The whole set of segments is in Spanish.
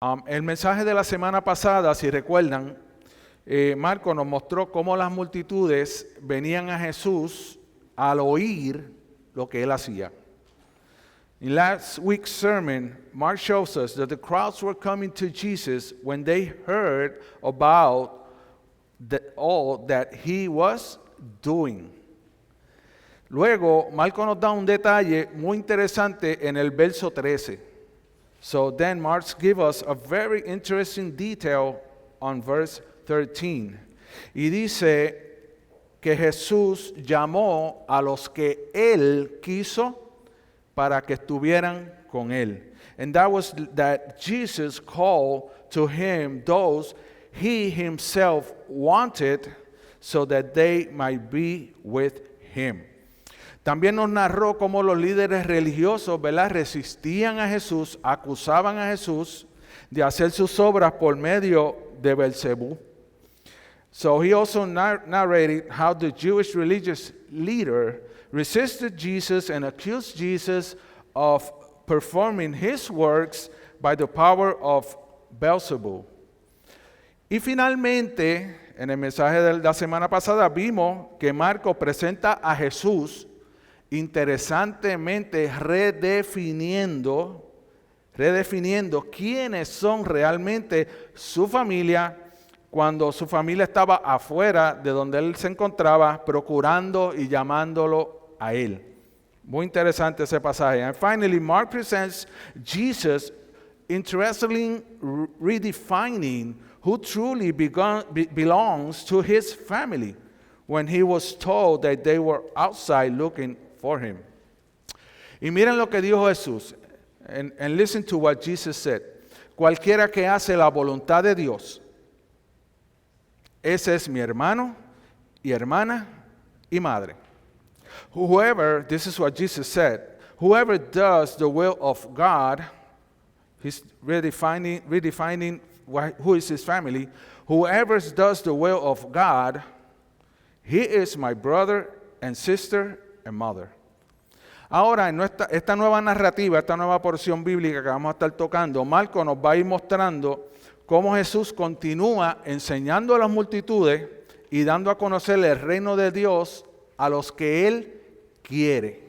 El mensaje de la semana pasada, si recuerdan, Marco nos mostró cómo las multitudes venían a Jesús al oír lo que él hacía. In last week's sermon, Mark shows us that the crowds were coming to Jesus when they heard about all that he was doing. Luego, Marco nos da un detalle muy interesante en el verso 13. So then Mark gives us a very interesting detail on verse 13. Y dice que Jesús llamó a los que él quiso para que estuvieran con él. And that was that Jesus called to him those he himself wanted so that they might be with him. También nos narró cómo los líderes religiosos, ¿verdad?, resistían a Jesús, acusaban a Jesús de hacer sus obras por medio de Belcebú. So he also narrated how the Jewish religious leader resisted Jesus and accused Jesus of performing his works by the power of Belzebub. Y finalmente, en el mensaje de la semana pasada, vimos que Marcos presenta a Jesús interesantemente redefiniendo quiénes son realmente su familia cuando su familia estaba afuera de donde él se encontraba, procurando y llamándolo a él. Muy interesante ese pasaje. And finally, Mark presents Jesus interestingly redefining who truly belongs to his family when he was told that they were outside looking for him. Y miren lo que dijo Jesús. And listen to what Jesus said. Cualquiera que hace la voluntad de Dios, ese es mi hermano y hermana y madre. Whoever, this is what Jesus said, whoever does the will of God, he's redefining who is his family. Whoever does the will of God, he is my brother and sister and mother. Ahora, en esta nueva narrativa, esta nueva porción bíblica que vamos a estar tocando, Marco nos va a ir mostrando cómo Jesús continúa enseñando a las multitudes y dando a conocer el reino de Dios a los que Él quiere.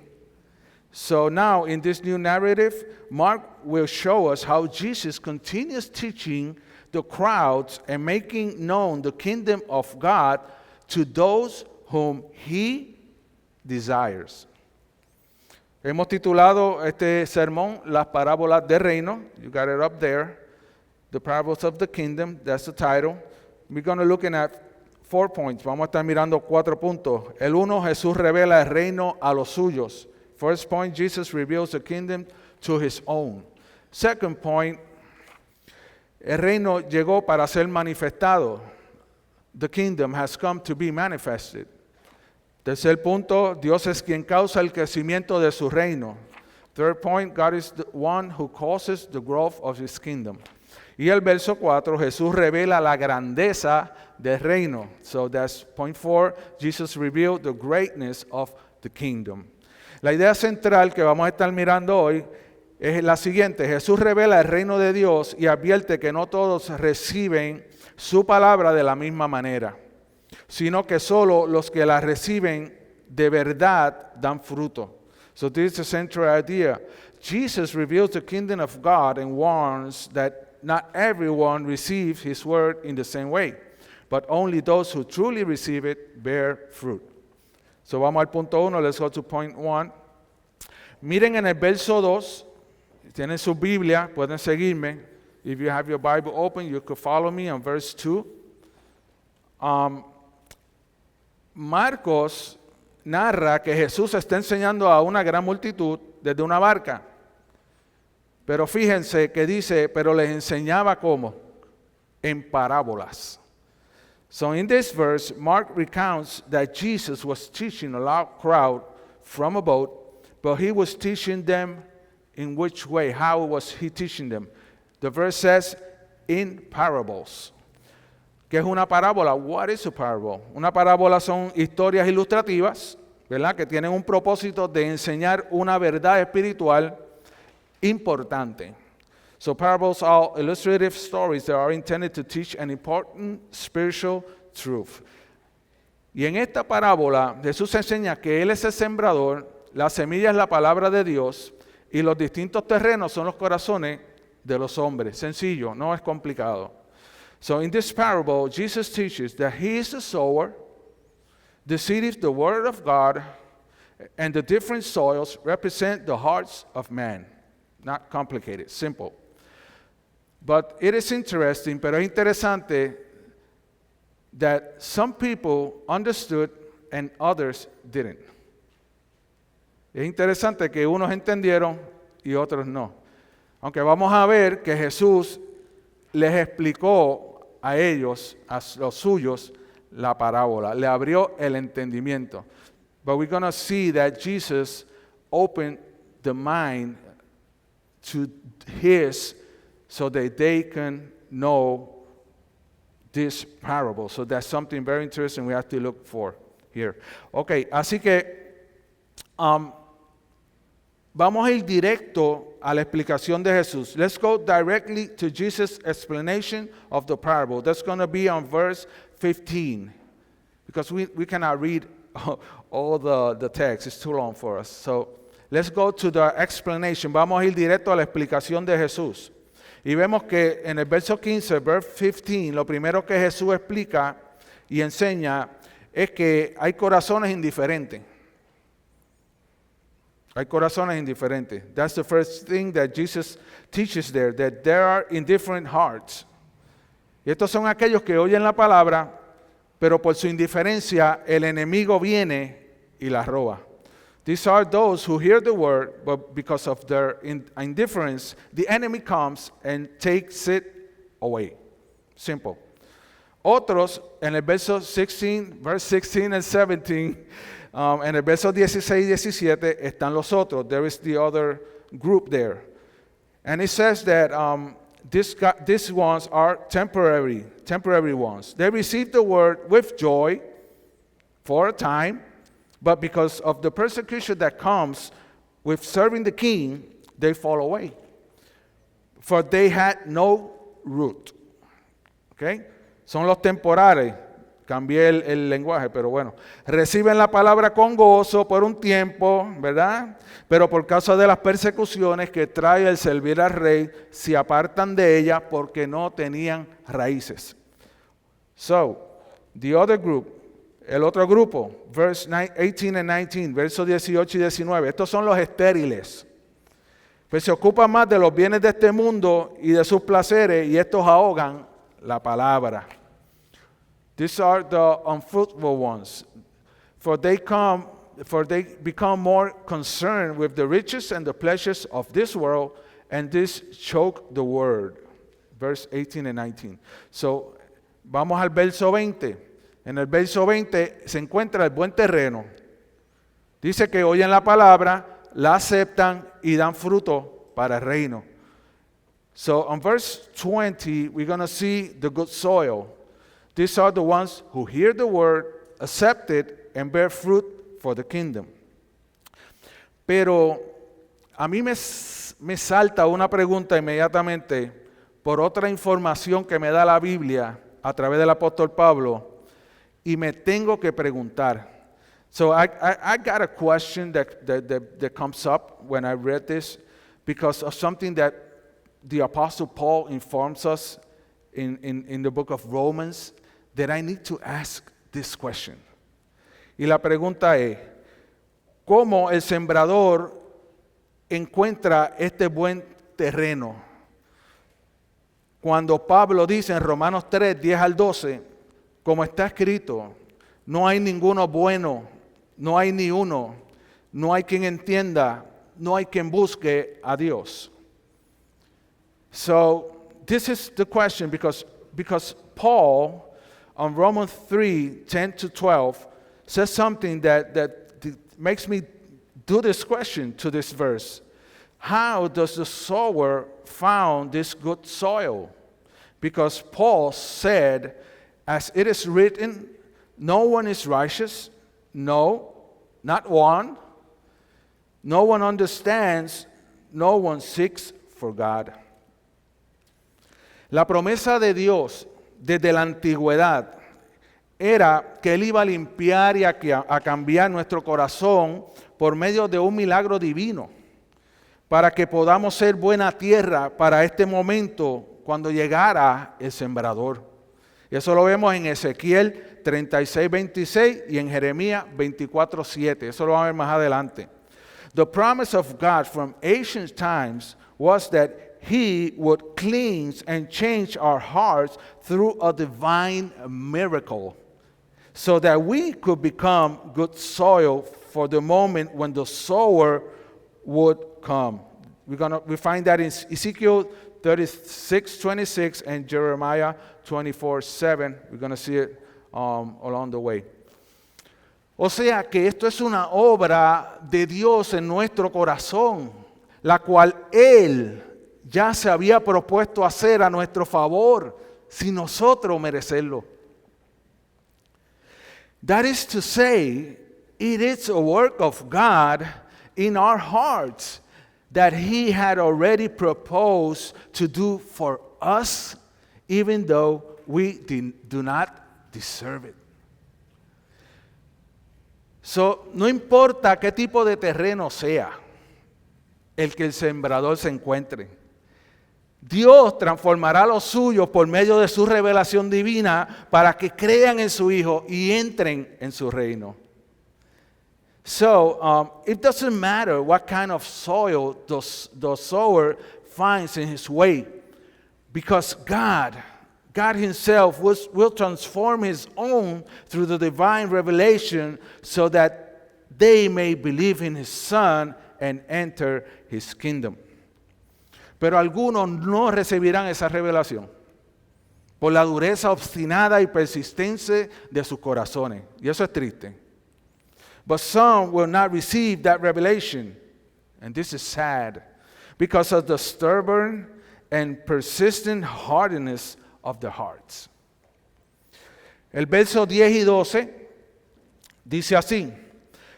So now, in this new narrative, Mark will show us how Jesus continues teaching the crowds and making known the kingdom of God to those whom He desires. Hemos titulado este sermón Las parábolas del reino. You got it up there. The parables of the kingdom, that's the title. We're going to look at 4 points. Vamos a estar mirando 4 puntos. El 1, Jesús revela el reino a los suyos. First point, Jesus reveals the kingdom to his own. Second point, el reino llegó para ser manifestado. The kingdom has come to be manifested. Tercer punto, Dios es quien causa el crecimiento de su reino. Third point, God is the one who causes the growth of his kingdom. Y el verso 4, Jesús revela la grandeza del reino. So that's point 4, Jesus revealed the greatness of the kingdom. La idea central que vamos a estar mirando hoy es la siguiente. Jesús revela el reino de Dios y advierte que no todos reciben su palabra de la misma manera, sino que solo los que la reciben de verdad dan fruto. So this is the central idea. Jesus reveals the kingdom of God and warns that not everyone receives his word in the same way, but only those who truly receive it bear fruit. So vamos al punto 1, let's go to point 1. Miren en el verso 2, si tienen su Biblia, pueden seguirme. If you have your Bible open, you could follow me on verse 2. Marcos narra que Jesús está enseñando a una gran multitud desde una barca. Pero fíjense que dice, pero les enseñaba ¿cómo? En parábolas. So in this verse, Mark recounts that Jesus was teaching a large crowd from a boat, but he was teaching them in which way? How was he teaching them? The verse says, in parables. ¿Qué es una parábola? What is a parable? Una parábola son historias ilustrativas, ¿verdad?, que tienen un propósito de enseñar una verdad espiritual importante. So parables are illustrative stories that are intended to teach an important spiritual truth. Y en esta parábola Jesús enseña que Él es el sembrador, la semilla es la palabra de Dios y los distintos terrenos son los corazones de los hombres. Sencillo, no es complicado. So in this parable, Jesus teaches that He is the sower, the seed is the word of God, and the different soils represent the hearts of man. Not complicated, simple. But it is interesting, pero es interesante that some people understood and others didn't. Es interesante que unos entendieron y otros no. Aunque vamos a ver que Jesús les explicó a ellos, a los suyos, la parábola. Le abrió el entendimiento. But we're going to see that Jesus opened the mind to his so that they can know this parable. So that's something very interesting we have to look for here. Okay, así que vamos a ir directo a la explicación de Jesús. Let's go directly to Jesus' explanation of the parable. That's going to be on verse 15. Because we cannot read all the text. It's too long for us. So let's go to the explanation. Vamos a ir directo a la explicación de Jesús. Y vemos que en el verso 15, verse 15, lo primero que Jesús explica y enseña es que hay corazones indiferentes. Hay corazones indiferentes. That's the first thing that Jesus teaches there, that there are indifferent hearts. Y estos son aquellos que oyen la palabra, pero por su indiferencia el enemigo viene y la roba. These are those who hear the word, but because of their indifference, the enemy comes and takes it away. Simple. Otros, en el verso 16, verse 16 and 17, en el verso 16 y 17 están los otros. There is the other group there. And it says that these ones are temporary ones. They receive the word with joy for a time, but because of the persecution that comes with serving the king, they fall away. For they had no root. Okay? Son los temporales. Cambié el lenguaje, pero bueno. Reciben la palabra con gozo por un tiempo, ¿verdad? Pero por causa de las persecuciones que trae el servir al rey, se apartan de ella porque no tenían raíces. So, the other group, el otro grupo, verse 18 and 19, versos 18 y 19, estos son los estériles. Pues se ocupan más de los bienes de este mundo y de sus placeres, y estos ahogan la palabra. These are the unfruitful ones, for they become more concerned with the riches and the pleasures of this world, and this choke the word. Verse 18 and 19. So, vamos al verso 20. En el verso 20 se encuentra el buen terreno. Dice que oyen la palabra, la aceptan y dan fruto para el reino. So on verse 20, we're going to see the good soil. These are the ones who hear the word, accept it, and bear fruit for the kingdom. Pero a mí me salta una pregunta inmediatamente por otra información que me da la Biblia a través del apóstol Pablo. Y me tengo que preguntar. So I got a question that comes up when I read this because of something that the Apostle Paul informs us in the book of Romans, that I need to ask this question. Y la pregunta es, ¿cómo el sembrador encuentra este buen terreno? Cuando Pablo dice en Romanos 3, 10 al 12, como está escrito, no hay ninguno bueno, no hay ni uno, no hay quien entienda, no hay quien busque a Dios. So this is the question because Paul on Romans 3, 10 to 12 says something that makes me do this question to this verse. How does the sower found this good soil? Because Paul said, as it is written, no one is righteous, no, not one. No one understands, no one seeks for God. La promesa de Dios desde la antigüedad era que Él iba a limpiar y a cambiar nuestro corazón por medio de un milagro divino, para que podamos ser buena tierra para este momento cuando llegara el sembrador. Y eso lo vemos en Ezequiel 36:26 y en Jeremías 24:7. Eso lo vamos a ver más adelante. The promise of God from ancient times was that He would cleanse and change our hearts through a divine miracle, so that we could become good soil for the moment when the sower would come. We find that in Ezekiel 36:26 and Jeremiah 24:7. We're going to see it along the way. O sea que esto es una obra de Dios en nuestro corazón, la cual Él ya se había propuesto hacer a nuestro favor, sin nosotros merecerlo. That is to say, it is a work of God in our hearts that He had already proposed to do for us, even though we do not deserve it. So, no importa qué tipo de terreno sea el que el sembrador se encuentre, Dios transformará los suyos por medio de su revelación divina para que crean en su Hijo y entren en su reino. So, it doesn't matter what kind of soil the sower finds in his way, because God Himself will transform His own through the divine revelation so that they may believe in His Son and enter His kingdom. Pero algunos no recibirán esa revelación por la dureza obstinada y persistente de sus corazones. Y eso es triste. But some will not receive that revelation. And this is sad, because of the stubborn and persistent hardness of their hearts. El verso 10 y 12 dice así: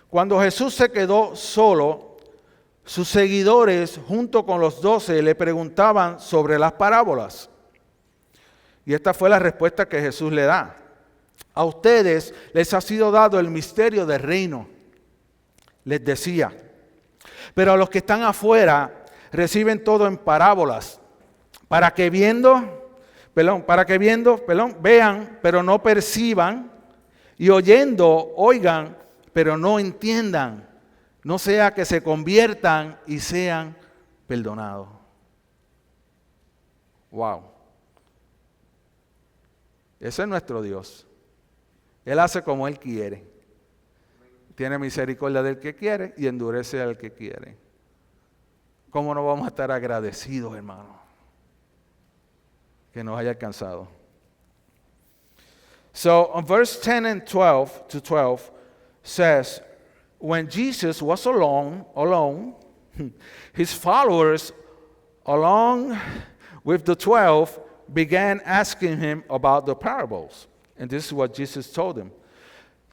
cuando Jesús se quedó solo, sus seguidores junto con los 12 le preguntaban sobre las parábolas. Y esta fue la respuesta que Jesús le da. A ustedes les ha sido dado el misterio del reino, les decía. Pero a los que están afuera reciben todo en parábolas, para que vean, pero no perciban, y oyendo, oigan, pero no entiendan, no sea que se conviertan y sean perdonados. Wow. Ese es nuestro Dios. Él hace como Él quiere. Tiene misericordia del que quiere y endurece al que quiere. ¿Cómo no vamos a estar agradecidos, hermano, que nos haya alcanzado? So, on verse 10 and 12 says, when Jesus was alone, His followers, along with the 12, began asking Him about the parables. And this is what Jesus told them.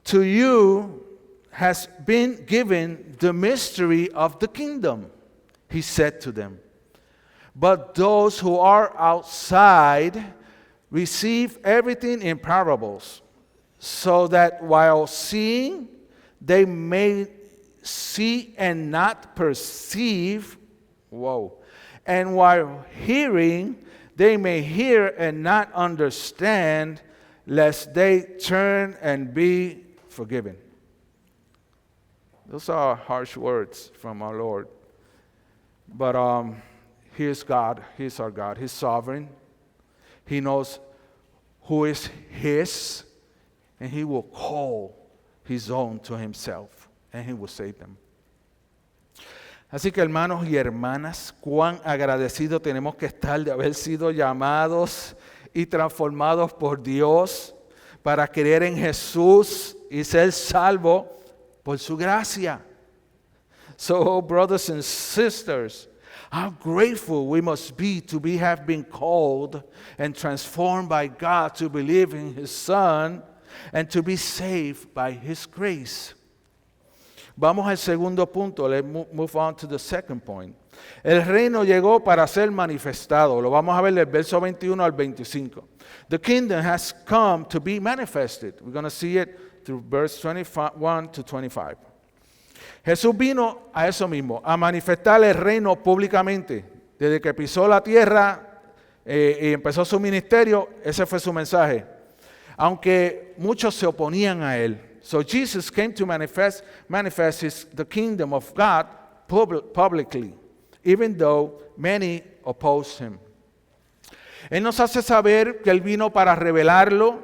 To you has been given the mystery of the kingdom, He said to them. But those who are outside receive everything in parables, so that while seeing, they may see and not perceive. Whoa. And while hearing, they may hear and not understand, lest they turn and be forgiven. Those are harsh words from our Lord. But He is God. He is our God. He's sovereign. He knows who is His, and He will call His own to Himself, and He will save them. Así que, hermanos y hermanas, cuán agradecidos tenemos que estar de haber sido llamados y transformados por Dios para creer en Jesús y ser salvos por su gracia. So, brothers and sisters, how grateful we must be to have been called and transformed by God to believe in His Son and to be saved by His grace. Vamos al segundo punto. Let's move on to the second point. El reino llegó para ser manifestado. Lo vamos a ver del verso 21 al 25. The kingdom has come to be manifested. We're going to see it through verse 21 to 25. Jesús vino a eso mismo, a manifestar el reino públicamente. Desde que pisó la tierra y empezó su ministerio, ese fue su mensaje. Aunque muchos se oponían a él. So Jesus came to manifest the kingdom of God publicly, even though many opposed him. Él nos hace saber que él vino para revelarlo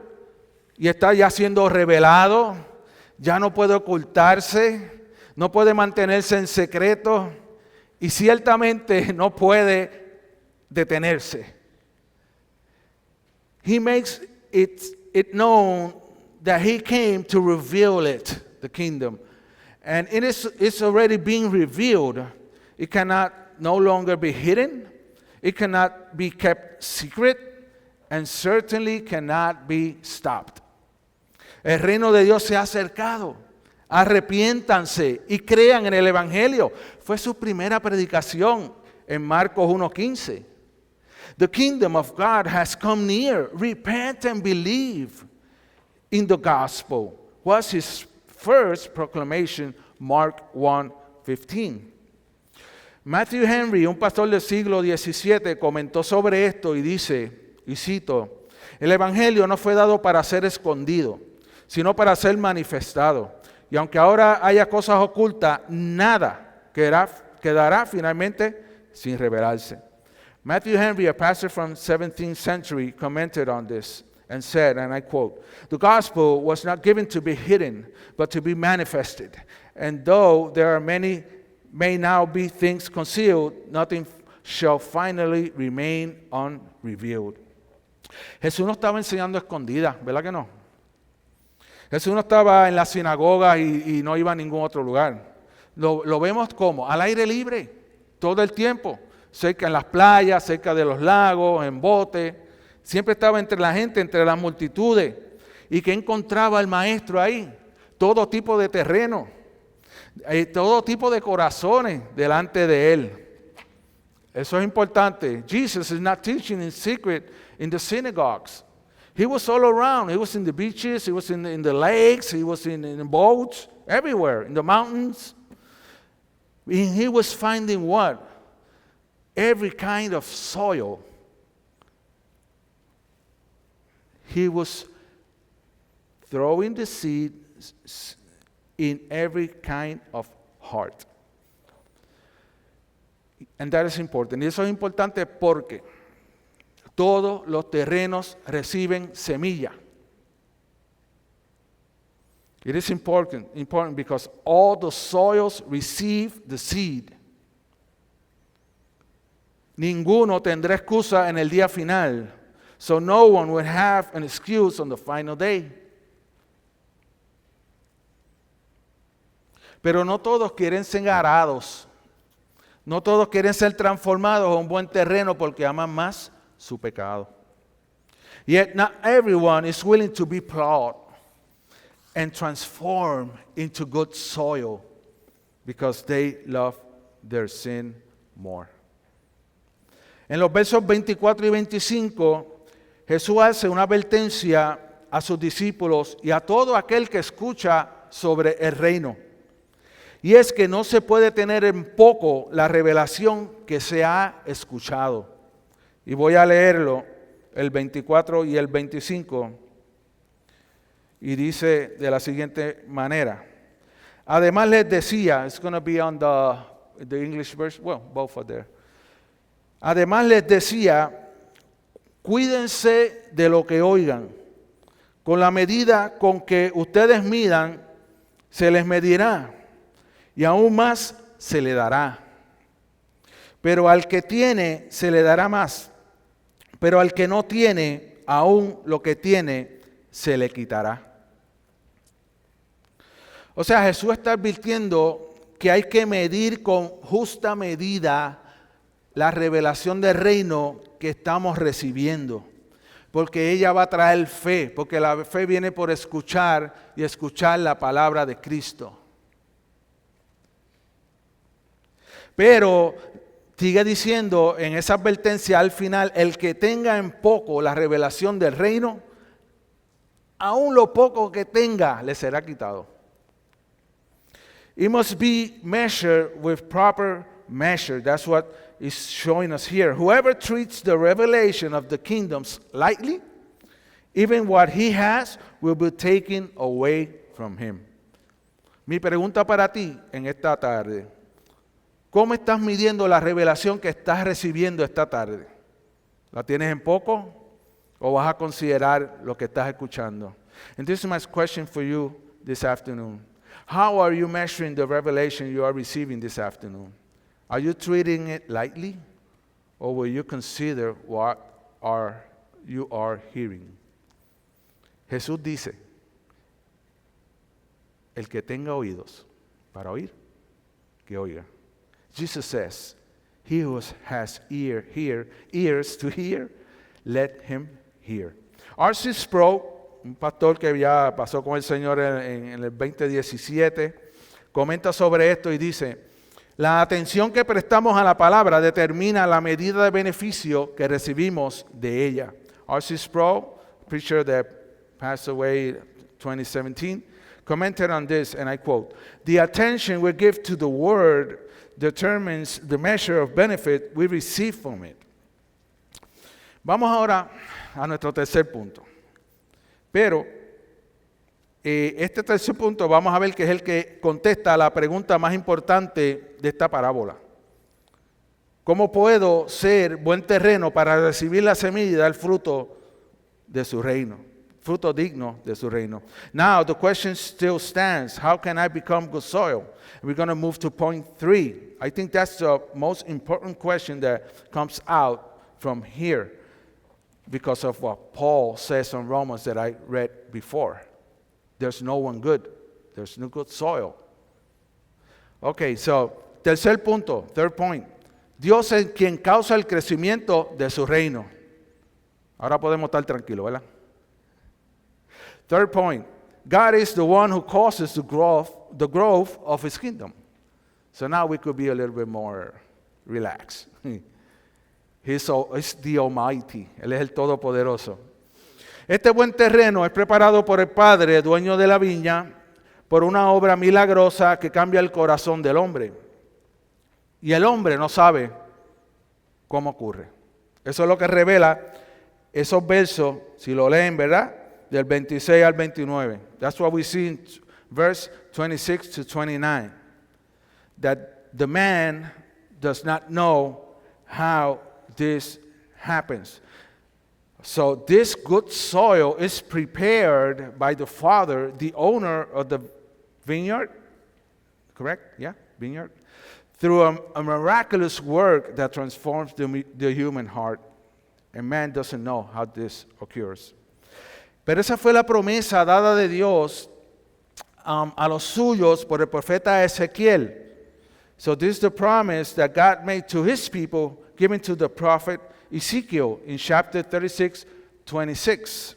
y está ya siendo revelado, ya no puede ocultarse, no puede mantenerse en secreto y ciertamente no puede detenerse. He makes it known that he came to reveal it, the kingdom. And it's already being revealed. It cannot no longer be hidden. It cannot be kept secret. And certainly cannot be stopped. El reino de Dios se ha acercado. Arrepiéntanse y crean en el Evangelio. Fue su primera predicación en Marcos 1:15. The kingdom of God has come near. Repent and believe in the gospel. Was his first proclamation, Mark 1:15. Matthew Henry, un pastor del siglo XVII, comentó sobre esto y dice, y cito, el Evangelio no fue dado para ser escondido, sino para ser manifestado. Y aunque ahora haya cosas ocultas, nada quedará finalmente sin revelarse. Matthew Henry, a pastor from 17th century, commented on this and said, and I quote, "The gospel was not given to be hidden, but to be manifested. And though there are may now be things concealed, nothing shall finally remain unrevealed." Jesús no estaba enseñando escondidas, ¿verdad que no? Jesús no estaba en la sinagoga y no iba a ningún otro lugar. Lo vemos como al aire libre, todo el tiempo, cerca en las playas, cerca de los lagos, en bote. Siempre estaba entre la gente, entre las multitudes. ¿Y qué encontraba el maestro ahí? Todo tipo de terreno, todo tipo de corazones delante de él. Eso es importante. Jesus is not teaching in secret in the synagogues. He was all around. He was in the beaches, he was in the lakes, he was in boats, everywhere, in the mountains. And he was finding what? Every kind of soil. He was throwing the seed in every kind of heart. And that is important. Y eso es importante porque todos los terrenos reciben semilla. It is important because all the soils receive the seed. Ninguno tendrá excusa en el día final. So no one will have an excuse on the final day. Pero no todos quieren ser arados. No todos quieren ser transformados a un buen terreno porque aman más su pecado. Yet not everyone is willing to be plowed and transformed into good soil because they love their sin more. En los versos 24 y 25, Jesús hace una advertencia a sus discípulos y a todo aquel que escucha sobre el reino. Y es que no se puede tener en poco la revelación que se ha escuchado. Y voy a leerlo, el 24 y el 25. Y dice de la siguiente manera. Además les decía, it's going to be on the English version, well, both are there. Además les decía, cuídense de lo que oigan. Con la medida con que ustedes midan, se les medirá y aún más se le dará. Pero al que tiene, se le dará más. Pero al que no tiene, aún lo que tiene, se le quitará. O sea, Jesús está advirtiendo que hay que medir con justa medida la revelación del reino que estamos recibiendo. Porque ella va a traer fe, porque la fe viene por escuchar y escuchar la palabra de Cristo. Pero Sigue diciendo en esa advertencia al final, el que tenga en poco la revelación del reino, aún lo poco que tenga le será quitado. It must be measured with proper measure. That's what is showing us here. Whoever treats the revelation of the kingdoms lightly, even what he has will be taken away from him. Mi pregunta para ti en esta tarde, ¿cómo estás midiendo la revelación que estás recibiendo esta tarde? ¿La tienes en poco o vas a considerar lo que estás escuchando? And this is my question for you this afternoon. How are you measuring the revelation you are receiving this afternoon? Are you treating it lightly, or will you consider what you are hearing? Jesús dice, el que tenga oídos para oír, que oiga. Jesus says, he who has ears to hear, let him hear. R.C. Sproul, un pastor que ya pasó con el Señor en el 2017, comenta sobre esto y dice, la atención que prestamos a la palabra determina la medida de beneficio que recibimos de ella. R.C. Sproul, preacher that passed away in 2017, commented on this, and I quote, the attention we give to the word determines the measure of benefit we receive from it. Vamos ahora a nuestro tercer punto. Pero este tercer punto vamos a ver que es el que contesta a la pregunta más importante de esta parábola. ¿Cómo puedo ser buen terreno para recibir la semilla y dar fruto de su reino? Fruto digno de su reino. Now the question still stands. How can I become good soil? We're going to move to point 3. I think that's the most important question that comes out from here, because of what Paul says in Romans that I read before. There's no one good. There's no good soil. Okay, so, tercer punto, third point. Dios es quien causa el crecimiento de su reino. Ahora podemos estar tranquilos, ¿verdad? Third point, God is the one who causes the growth of his kingdom. So now we could be a little bit more relaxed. He's the Almighty. Él es el Todopoderoso. Este buen terreno es preparado por el Padre, dueño de la viña, por una obra milagrosa que cambia el corazón del hombre. Y el hombre no sabe cómo ocurre. Eso es lo que revela esos versos, si lo leen, ¿verdad? Del 26 al 29. That's what we see in verse 26 to 29. That the man does not know how this happens. So this good soil is prepared by the Father, the owner of the vineyard, correct? Yeah, vineyard. Through a miraculous work that transforms the human heart. And man doesn't know how this occurs. Pero esa fue la promesa dada de Dios a los suyos por el profeta Ezequiel. So this is the promise that God made to his people, given to the prophet Ezekiel in chapter 36, 26.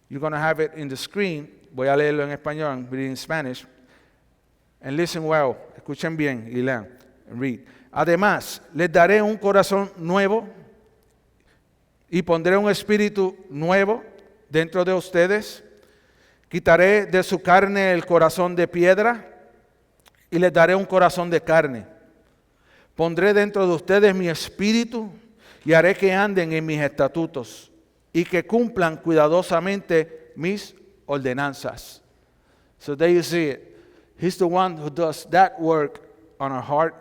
You're going to have it in the screen. Voy a leerlo en español, I'm reading in Spanish. And listen well, escuchen bien y lean. Read. Además, les daré un corazón nuevo y pondré un espíritu nuevo dentro de ustedes. Quitaré de su carne el corazón de piedra y les daré un corazón de carne. Pondré dentro de ustedes mi espíritu y haré que anden en mis estatutos y que cumplan cuidadosamente mis ordenanzas. So there you see it. He's the one who does that work on our heart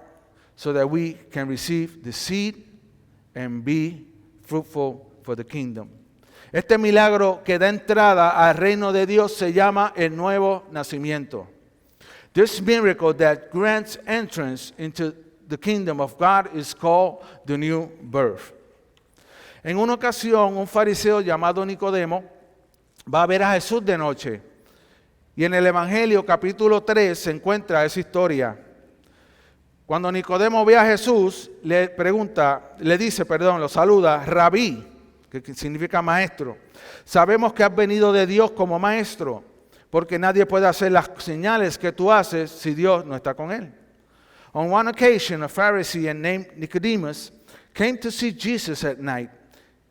so that we can receive the seed and be fruitful for the kingdom. Este milagro que da entrada al reino de Dios se llama el nuevo nacimiento. This miracle that grants entrance into the kingdom of God is called the new birth. En una ocasión, un fariseo llamado Nicodemo va a ver a Jesús de noche. Y en el Evangelio capítulo 3 se encuentra esa historia. Cuando Nicodemo ve a Jesús, lo saluda, Rabí, que significa maestro. Sabemos que has venido de Dios como maestro, porque nadie puede hacer las señales que tú haces si Dios no está con él. On one occasion, a Pharisee named Nicodemus came to see Jesus at night.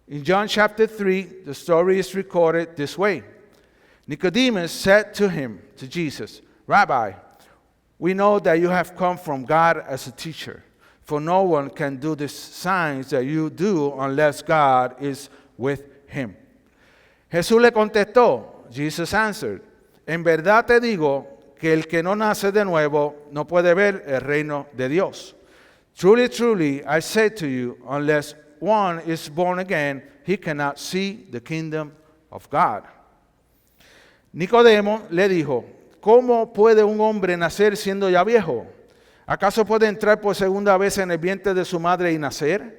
In John chapter 3, the story is recorded this way. Nicodemus said to him, to Jesus, Rabbi, we know that you have come from God as a teacher, for no one can do the signs that you do unless God is with him. Jesús le contestó, Jesus answered, en verdad te digo que el que no nace de nuevo no puede ver el reino de Dios. Truly, truly, I say to you, unless one is born again, he cannot see the kingdom of God. Nicodemo le dijo, ¿cómo puede un hombre nacer siendo ya viejo? ¿Acaso puede entrar por segunda vez en el vientre de su madre y nacer?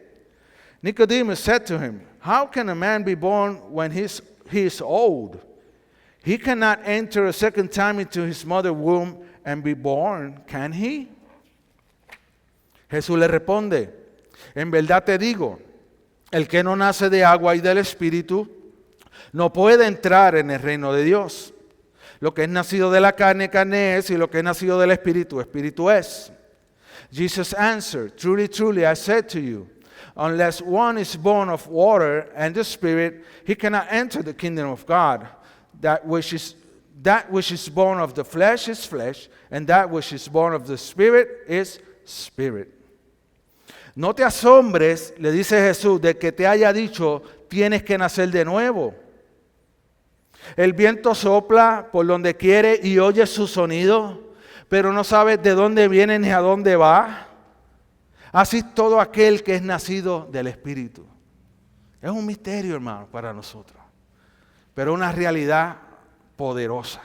Nicodemus said to him, how can a man be born when he is old? He cannot enter a second time into his mother's womb and be born, can he? Jesús le responde, en verdad te digo, el que no nace de agua y del Espíritu no puede entrar en el reino de Dios. Lo que es nacido de la carne, carne es, y lo que es nacido del Espíritu, Espíritu es. Jesus answered, truly, truly, I said to you, unless one is born of water and the Spirit, he cannot enter the kingdom of God. That which is born of the flesh is flesh, and that which is born of the Spirit is spirit. No te asombres, le dice Jesús, de que te haya dicho, tienes que nacer de nuevo. El viento sopla por donde quiere y oye su sonido, pero no sabes de dónde viene ni a dónde va. Así todo aquel que es nacido del Espíritu. Es un misterio, hermano, para nosotros, pero una realidad poderosa.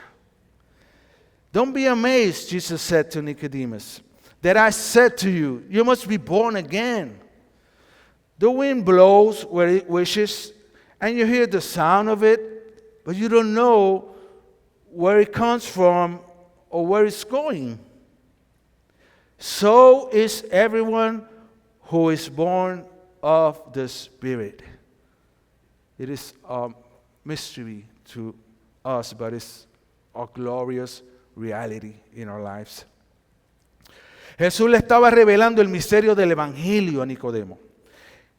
Don't be amazed, Jesus said to Nicodemus, that I said to you, you must be born again. The wind blows where it wishes, and you hear the sound of it, but you don't know where it comes from or where it's going. So is everyone who is born of the Spirit. It is a mystery to us, but it's a glorious reality in our lives. Jesús le estaba revelando el misterio del Evangelio a Nicodemo,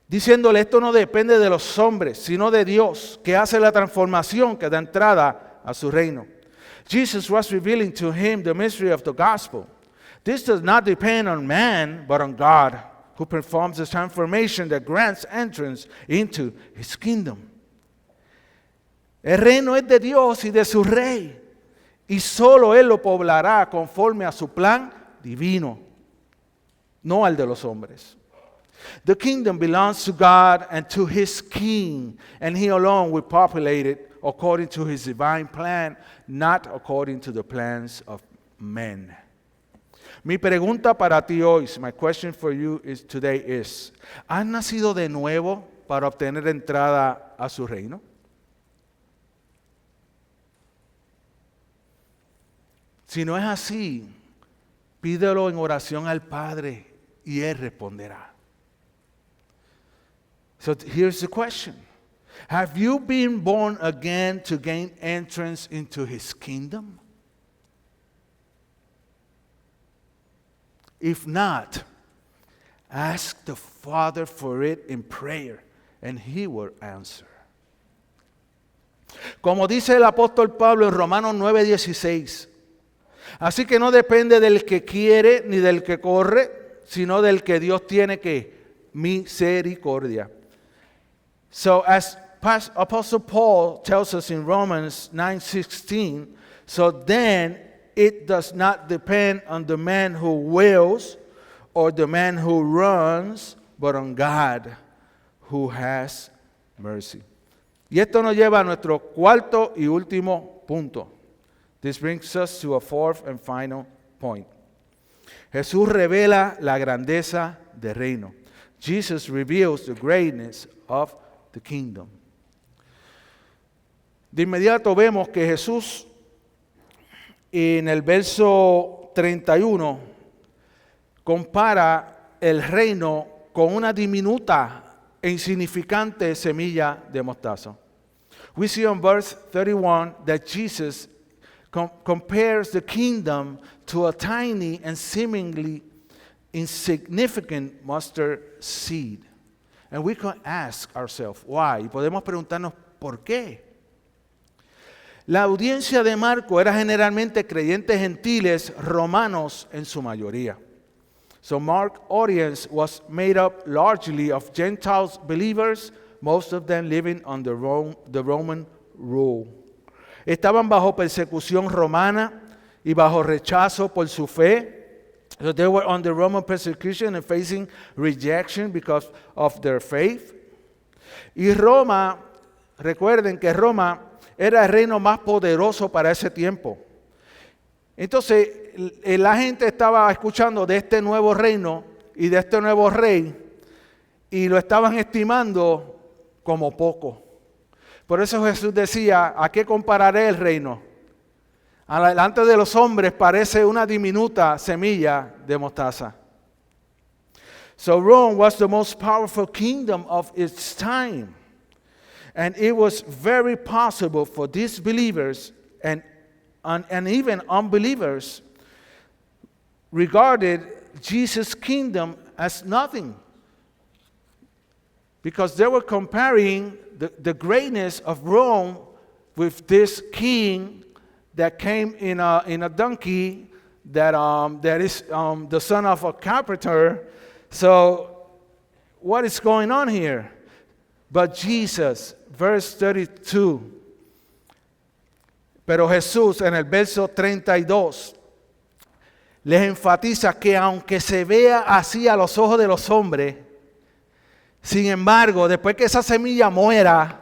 diciéndole, esto no depende de los hombres, sino de Dios, que hace la transformación que da entrada a su reino. Jesus was revealing to him the mystery of the gospel. This does not depend on man, but on God, who performs the transformation that grants entrance into his kingdom. El reino es de Dios y de su rey, y solo Él lo poblará conforme a su plan divino, no al de los hombres. The kingdom belongs to God and to his king, and he alone will populate it according to his divine plan, not according to the plans of men. Mi pregunta para ti hoy, my question for you today is, ¿has nacido de nuevo para obtener entrada a su reino? Si no es así, pídelo en oración al Padre y Él responderá. So here's the question. Have you been born again to gain entrance into His kingdom? If not, ask the Father for it in prayer, and He will answer. Como dice el apóstol Pablo en Romanos 9:16, así que no depende del que quiere ni del que corre, sino del que Dios tiene que misericordia. So as Apostle Paul tells us in Romans 9:16, so then it does not depend on the man who wills or the man who runs, but on God who has mercy. Y esto nos lleva a nuestro cuarto y último punto. This brings us to a fourth and final point. Jesús revela la grandeza del reino. Jesus reveals the greatness of the kingdom. De inmediato vemos que Jesús en el verso 31 compara el reino con una diminuta e insignificante semilla de mostaza. We see on verse 31 that Jesus compares the kingdom to a tiny and seemingly insignificant mustard seed. And we can ask ourselves, why? Y podemos preguntarnos, ¿por qué? La audiencia de Marco era generalmente creyentes gentiles romanos en su mayoría. So Mark's audience was made up largely of Gentile believers, most of them living under the Roman rule. Estaban bajo persecución romana y bajo rechazo por su fe. So they were under Roman persecution and facing rejection because of their faith. Y Roma, recuerden que Roma era el reino más poderoso para ese tiempo. Entonces, la gente estaba escuchando de este nuevo reino y de este nuevo rey y lo estaban estimando como poco. Por eso Jesús decía, ¿a qué compararé el reino? Delante de los hombres parece una diminuta semilla de mostaza. So Rome was the most powerful kingdom of its time. And it was very possible for these believers and even unbelievers regarded Jesus' kingdom as nothing. Because they were comparing the greatness of Rome with this king that came in a donkey that is the son of a carpenter. So what is going on here? But Jesus, verse 32, pero Jesús en el verso 32 les enfatiza que aunque se vea así a los ojos de los hombres, sin embargo, después que esa semilla muera,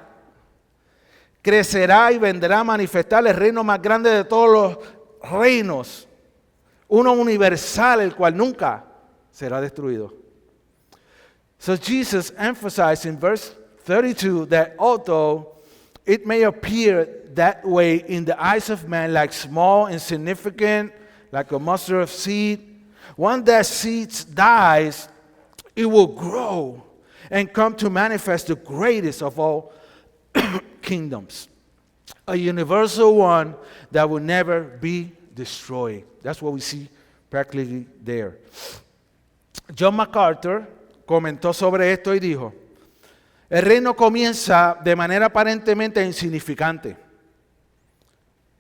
crecerá y vendrá a manifestar el reino más grande de todos los reinos, uno universal, el cual nunca será destruido. So Jesus emphasized in verse 32 that although it may appear that way in the eyes of man, like small, insignificant, like a mustard seed, when that seed dies, it will grow and come to manifest the greatest of all kingdoms, a universal one that will never be destroyed. That's what we see practically there. John MacArthur comentó sobre esto y dijo, el reino comienza de manera aparentemente insignificante,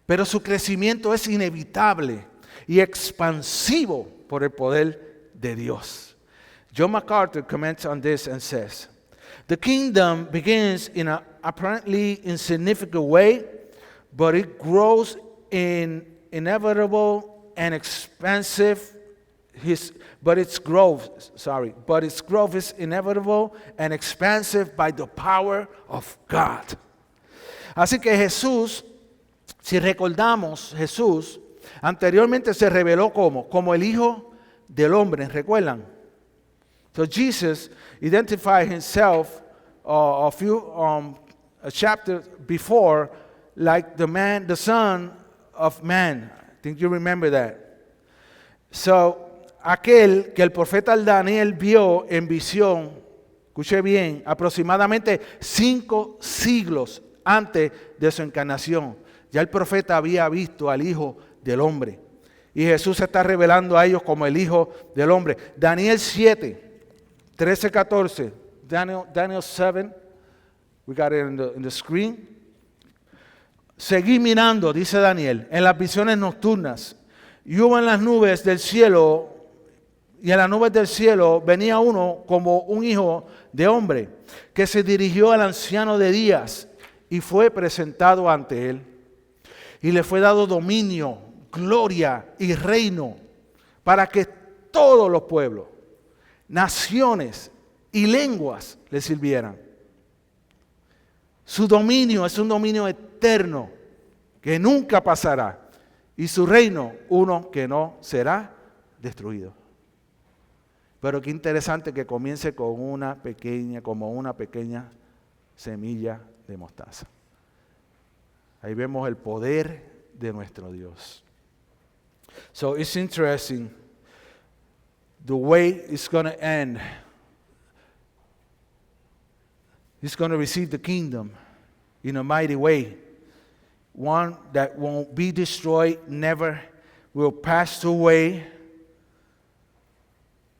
pero su crecimiento es inevitable y expansivo por el poder de Dios. John MacArthur comments on this and says, the kingdom begins in an apparently insignificant way, but it grows in inevitable and expansive. But its growth is inevitable and expansive by the power of God. Así que Jesús, si recordamos, Jesús anteriormente se reveló como el Hijo del Hombre, ¿recuerdan? So Jesus identified himself a chapter before like the Son of Man. I think you remember that. So aquel que el profeta Daniel vio en visión, escuche bien, aproximadamente 5 siglos antes de su encarnación. Ya el profeta había visto al Hijo del Hombre. Y Jesús se está revelando a ellos como el Hijo del Hombre. Daniel 7, 13, 14. Daniel 7, we got it in the screen. Seguí mirando, dice Daniel, en las visiones nocturnas. Y hubo en las nubes del cielo, y en las nubes del cielo venía uno como un hijo de hombre, que se dirigió al anciano de días y fue presentado ante él. Y le fue dado dominio, gloria y reino para que todos los pueblos, naciones y lenguas le sirvieran. Su dominio es un dominio eterno que nunca pasará. Y su reino, uno que no será destruido. Pero qué interesante que comience con una pequeña semilla de mostaza. Ahí vemos el poder de nuestro Dios. So it's interesting the way it's going to end. He's going to receive the kingdom in a mighty way. One that won't be destroyed, never will pass away.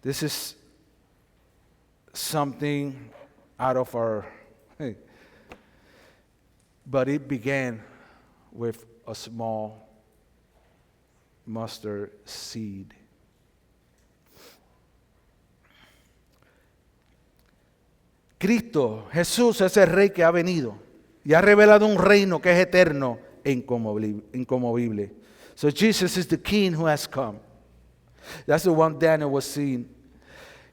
This is something out of our, but it began with a small mustard seed. Cristo, Jesús es el Rey que ha venido y ha revelado un reino que es eterno e inconmovible. So Jesus is the King who has come. That's the one Daniel was seeing.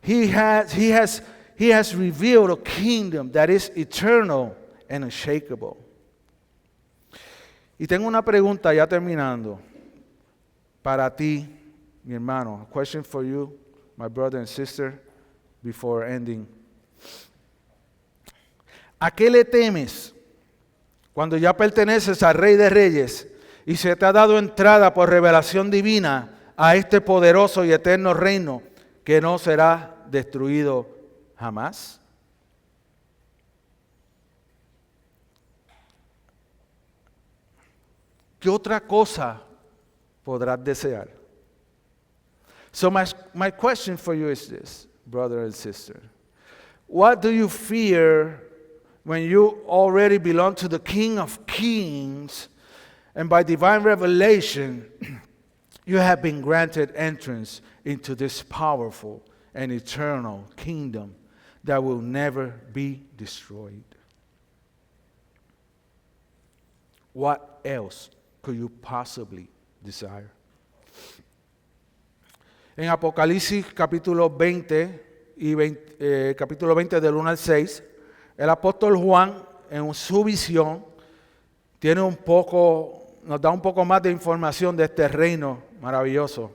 He has revealed a kingdom that is eternal and unshakable. Y tengo una pregunta ya terminando para ti, mi hermano. A question for you, my brother and sister, before ending. ¿A qué le temes cuando ya perteneces al Rey de Reyes y se te ha dado entrada por revelación divina a este poderoso y eterno reino que no será destruido jamás? ¿Qué otra cosa podrás desear? So my question for you is this, brother and sister. What do you fear when you already belong to the King of Kings, and by divine revelation, you have been granted entrance into this powerful and eternal kingdom that will never be destroyed? What else could you possibly desire? En Apocalipsis capítulo 20 capítulo 20 del 1 al 6, el apóstol Juan en su visión nos da un poco más de información de este reino maravilloso.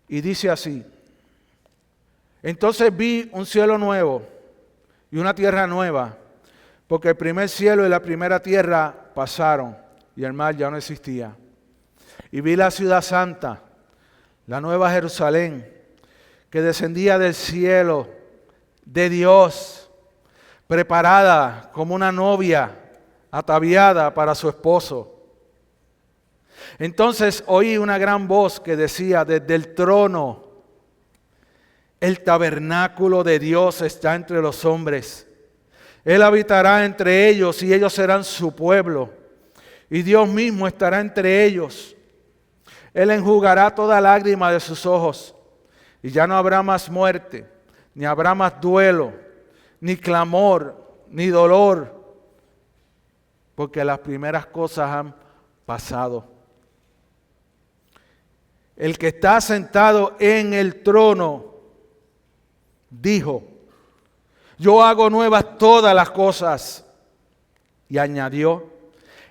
Y dice así: entonces vi un cielo nuevo y una tierra nueva, porque el primer cielo y la primera tierra pasaron y el mar ya no existía. Y vi la ciudad santa, la nueva Jerusalén, que descendía del cielo de Dios, preparada como una novia ataviada para su esposo. Entonces oí una gran voz que decía desde el trono: el tabernáculo de Dios está entre los hombres. Él habitará entre ellos y ellos serán su pueblo. Y Dios mismo estará entre ellos. Él enjugará toda lágrima de sus ojos. Y ya no habrá más muerte, ni habrá más duelo, ni clamor, ni dolor, porque las primeras cosas han pasado. El que está sentado en el trono dijo: yo hago nuevas todas las cosas. Y añadió: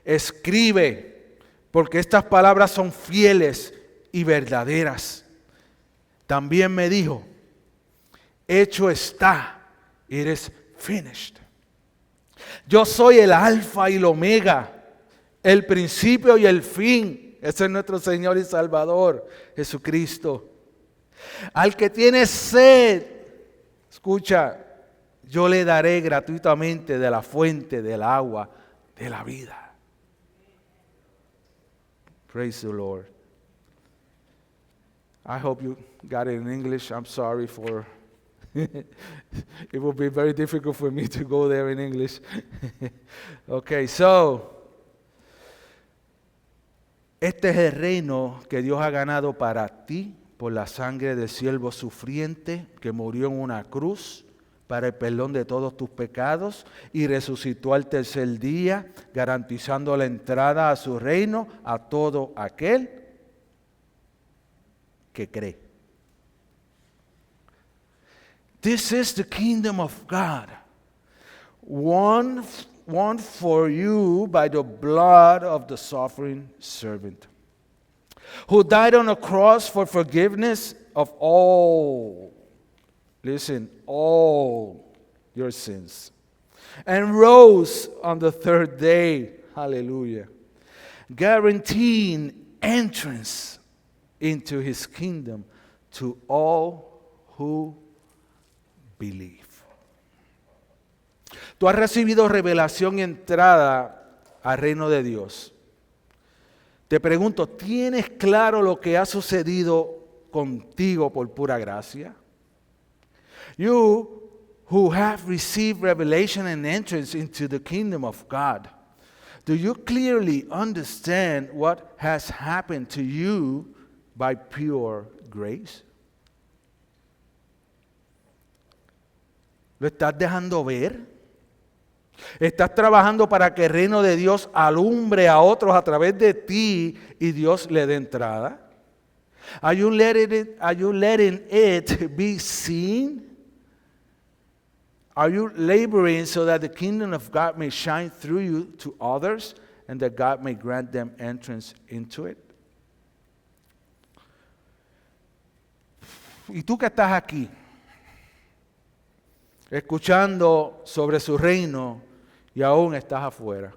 escribe, porque estas palabras son fieles y verdaderas. También me dijo: hecho está, it is finished. Yo soy el alfa y el omega, el principio y el fin. Ese es nuestro Señor y Salvador, Jesucristo. Al que tiene sed, escucha, yo le daré gratuitamente de la fuente del agua de la vida. Praise the Lord. I hope you got it in English. I'm sorry for it will be very difficult for me to go there in English. Okay, so este es el reino que Dios ha ganado para ti por la sangre del siervo sufriente que murió en una cruz para el perdón de todos tus pecados y resucitó al tercer día, garantizando la entrada a su reino a todo aquel que cree. This is the kingdom of God, won for you by the blood of the suffering servant, who died on a cross for forgiveness of all, listen, all your sins, and rose on the third day, hallelujah, guaranteeing entrance into his kingdom to all who believe. Tú has recibido revelación y entrada al reino de Dios. Te pregunto, ¿tienes claro lo que ha sucedido contigo por pura gracia? You who have received revelation and entrance into the kingdom of God, do you clearly understand what has happened to you by pure grace? ¿Lo estás dejando ver? ¿Estás trabajando para que el reino de Dios alumbre a otros a través de ti y Dios le dé entrada? Are you letting it be seen? Are you laboring so that the kingdom of God may shine through you to others and that God may grant them entrance into it? Y tú que estás aquí, escuchando sobre su reino y aún estás afuera,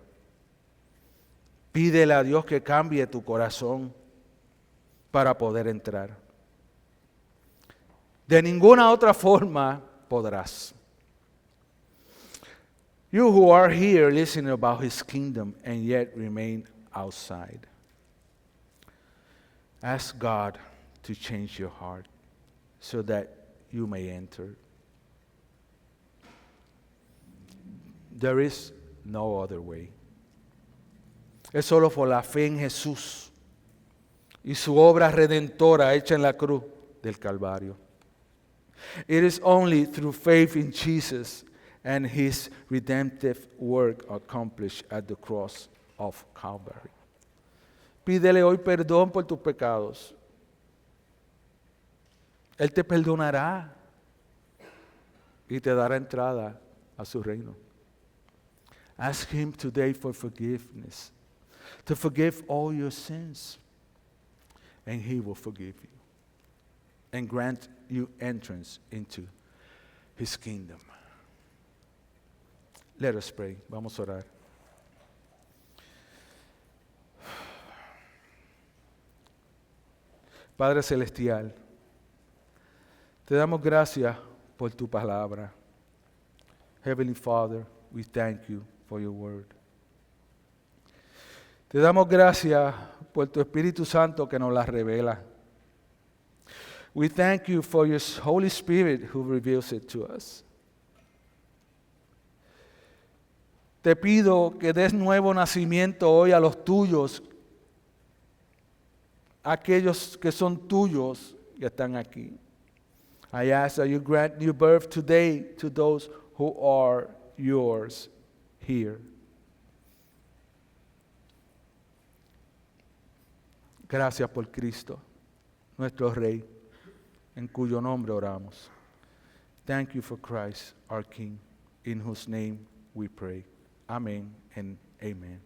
pídele a Dios que cambie tu corazón para poder entrar. De ninguna otra forma podrás. You who are here listening about his kingdom and yet remain outside, ask God to change your heart so that you may enter. There is no other way. Es solo por la fe en Jesús y su obra redentora hecha en la cruz del Calvario. It is only through faith in Jesus and his redemptive work accomplished at the cross of Calvary. Pídele hoy perdón por tus pecados. Él te perdonará y te dará entrada a su reino. Ask him today for forgiveness, to forgive all your sins, and he will forgive you and grant you entrance into his kingdom. Let us pray. Vamos a orar. Padre Celestial, te damos gracias por tu palabra. Heavenly Father, we thank you for your word. Te damos gracias por tu Espíritu Santo que nos la revela. We thank you for your Holy Spirit who reveals it to us. Te pido que des nuevo nacimiento hoy a los tuyos, aquellos que son tuyos y están aquí. I ask that you grant new birth today to those who are yours here. Gracias por Cristo, nuestro Rey, en cuyo nombre oramos. Thank you for Christ, our King, in whose name we pray. Amen and amen.